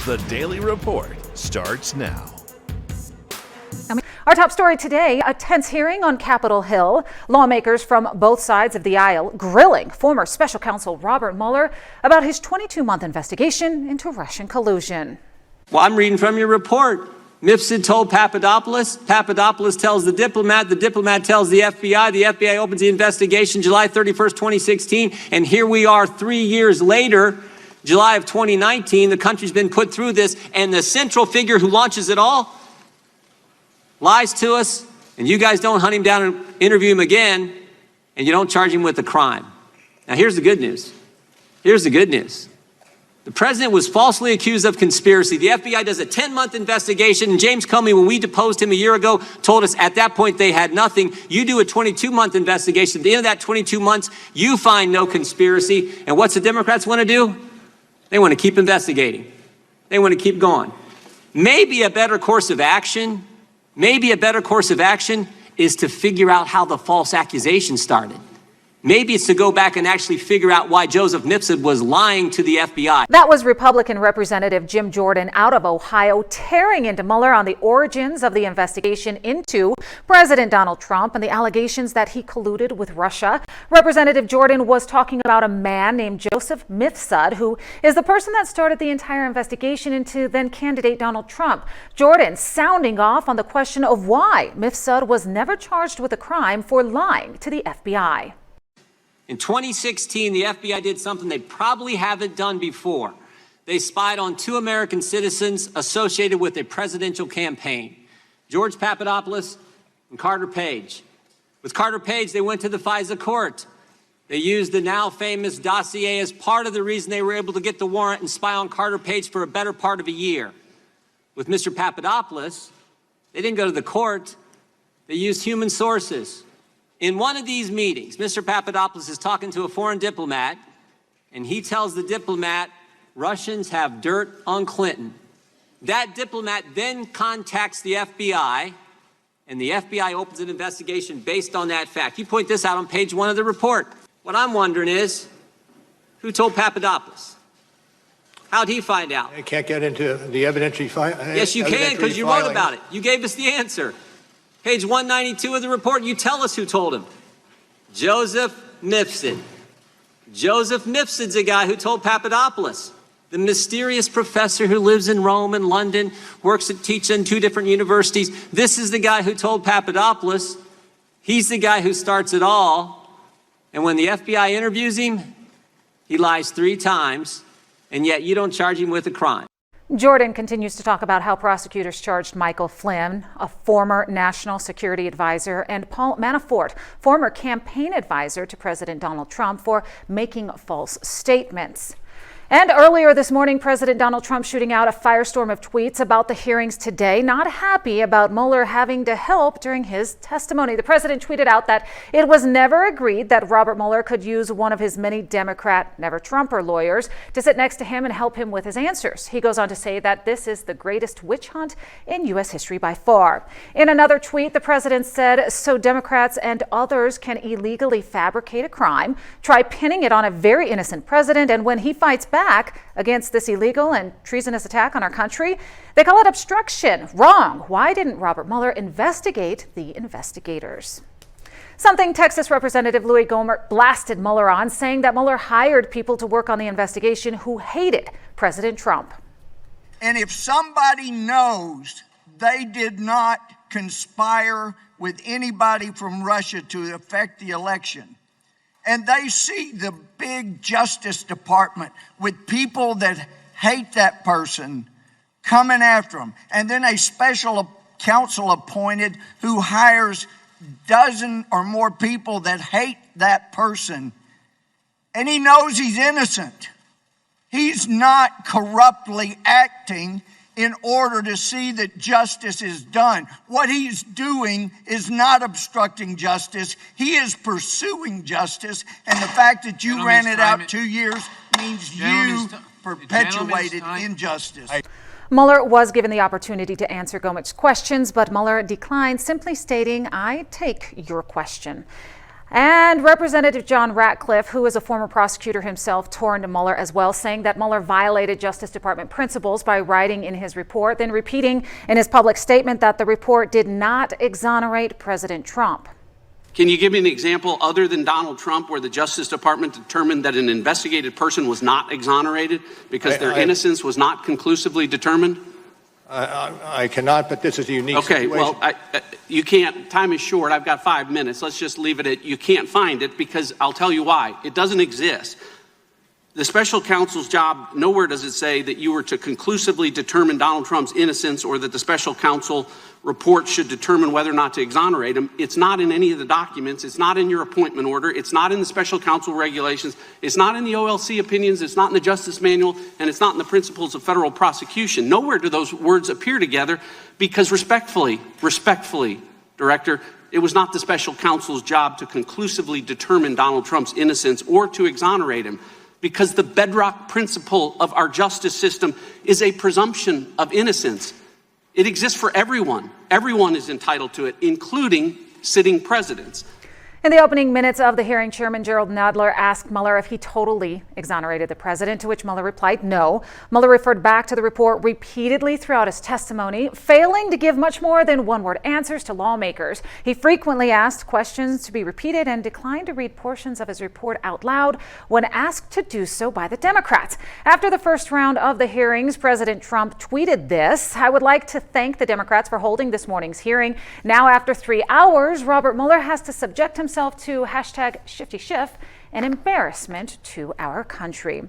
The Daily Report starts now. Our top story today, a tense hearing on Capitol Hill. Lawmakers from both sides of the aisle grilling former special counsel Robert Mueller about his 22-month investigation into Russian collusion. Well, I'm reading from your report. Mifsud told Papadopoulos. Papadopoulos tells the diplomat tells the FBI opens the investigation July 31st, 2016. And here we are 3 years later, July of 2019. The country's been put through this. And the central figure who launches it all lies to us. And you guys don't hunt him down and interview him again. And you don't charge him with a crime. Now, here's the good news. Here's the good news. The president was falsely accused of conspiracy. The FBI does a 10-month investigation, and James Comey, when we deposed him a year ago, told us at that point they had nothing. You do a 22-month investigation. At the end of that 22 months, you find no conspiracy. And what's the Democrats want to do? They want to keep investigating. They want to keep going. Maybe a better course of action is to figure out how the false accusation started. Maybe it's to go back and actually figure out why Joseph Mifsud was lying to the FBI. That was Republican Representative Jim Jordan out of Ohio tearing into Mueller on the origins of the investigation into President Donald Trump and the allegations that he colluded with Russia. Representative Jordan was talking about a man named Joseph Mifsud, who is the person that started the entire investigation into then candidate Donald Trump. Jordan sounding off on the question of why Mifsud was never charged with a crime for lying to the FBI. In 2016, the FBI did something they probably haven't done before. They spied on 2 American citizens associated with a presidential campaign, George Papadopoulos and Carter Page. With Carter Page, they went to the FISA court. They used the now famous dossier as part of the reason they were able to get the warrant and spy on Carter Page for a better part of a year. With Mr. Papadopoulos, they didn't go to the court. They used human sources. In one of these meetings, Mr. Papadopoulos is talking to a foreign diplomat, and he tells the diplomat, Russians have dirt on Clinton. That diplomat then contacts the FBI, and the FBI opens an investigation based on that fact. You point this out on page 1 of the report. What I'm wondering is, who told Papadopoulos? How'd he find out? I can't get into the evidentiary filing. Yes, you can, because you wrote about it. You gave us the answer. Page 192 of the report, you tell us who told him. Joseph Mifsud. Joseph Mifsud's a guy who told Papadopoulos, the mysterious professor who lives in Rome and London, teaches in 2 different universities. This is the guy who told Papadopoulos. He's the guy who starts it all. And when the FBI interviews him, he lies 3 times, and yet you don't charge him with a crime. Jordan continues to talk about how prosecutors charged Michael Flynn, a former national security advisor, and Paul Manafort, former campaign advisor to President Donald Trump, for making false statements. And earlier this morning, President Donald Trump shooting out a firestorm of tweets about the hearings today, not happy about Mueller having to help during his testimony. The president tweeted out that it was never agreed that Robert Mueller could use one of his many Democrat, never Trumper lawyers to sit next to him and help him with his answers. He goes on to say that this is the greatest witch hunt in U.S. history by far. In another tweet, the president said, so Democrats and others can illegally fabricate a crime, try pinning it on a very innocent president, and when he fights back against this illegal and treasonous attack on our country, they call it obstruction. Wrong. Why didn't Robert Mueller investigate the investigators? Something Texas Representative Louis Gohmert blasted Mueller on, saying that Mueller hired people to work on the investigation who hated President Trump. And if somebody knows they did not conspire with anybody from Russia to affect the election, and they see the big Justice Department with people that hate that person coming after them, and then a special counsel appointed who hires dozen or more people that hate that person, and he knows he's innocent. He's not corruptly acting in order to see that justice is done. What he's doing is not obstructing justice. He is pursuing justice. And the fact that you ran it out 2 years means you perpetuated injustice. Mueller was given the opportunity to answer Gohmert's questions, but Mueller declined, simply stating, I take your question. And Representative John Radcliffe, who is a former prosecutor himself, tore into Mueller as well, saying that Mueller violated Justice Department principles by writing in his report, then repeating in his public statement that the report did not exonerate President Trump. Can you give me an example other than Donald Trump where the Justice Department determined that an investigated person was not exonerated because their innocence was not conclusively determined? I cannot, but this is a unique situation. Okay, well, you can't. Time is short. I've got 5 minutes. Let's just leave it at you can't find it because I'll tell you why. It doesn't exist. The special counsel's job, nowhere does it say that you were to conclusively determine Donald Trump's innocence or that the special counsel report should determine whether or not to exonerate him. It's not in any of the documents. It's not in your appointment order. It's not in the special counsel regulations. It's not in the OLC opinions. It's not in the Justice Manual, and it's not in the principles of federal prosecution. Nowhere do those words appear together because respectfully, Director, it was not the special counsel's job to conclusively determine Donald Trump's innocence or to exonerate him, because the bedrock principle of our justice system is a presumption of innocence. It exists for everyone. Everyone is entitled to it, including sitting presidents. In the opening minutes of the hearing, Chairman Gerald Nadler asked Mueller if he totally exonerated the president, to which Mueller replied no. Mueller referred back to the report repeatedly throughout his testimony, failing to give much more than one-word answers to lawmakers. He frequently asked questions to be repeated and declined to read portions of his report out loud when asked to do so by the Democrats. After the first round of the hearings, President Trump tweeted this: "I would like to thank the Democrats for holding this morning's hearing. Now, after 3 hours, Robert Mueller has to subject himself to #ShiftySchiff, an embarrassment to our country."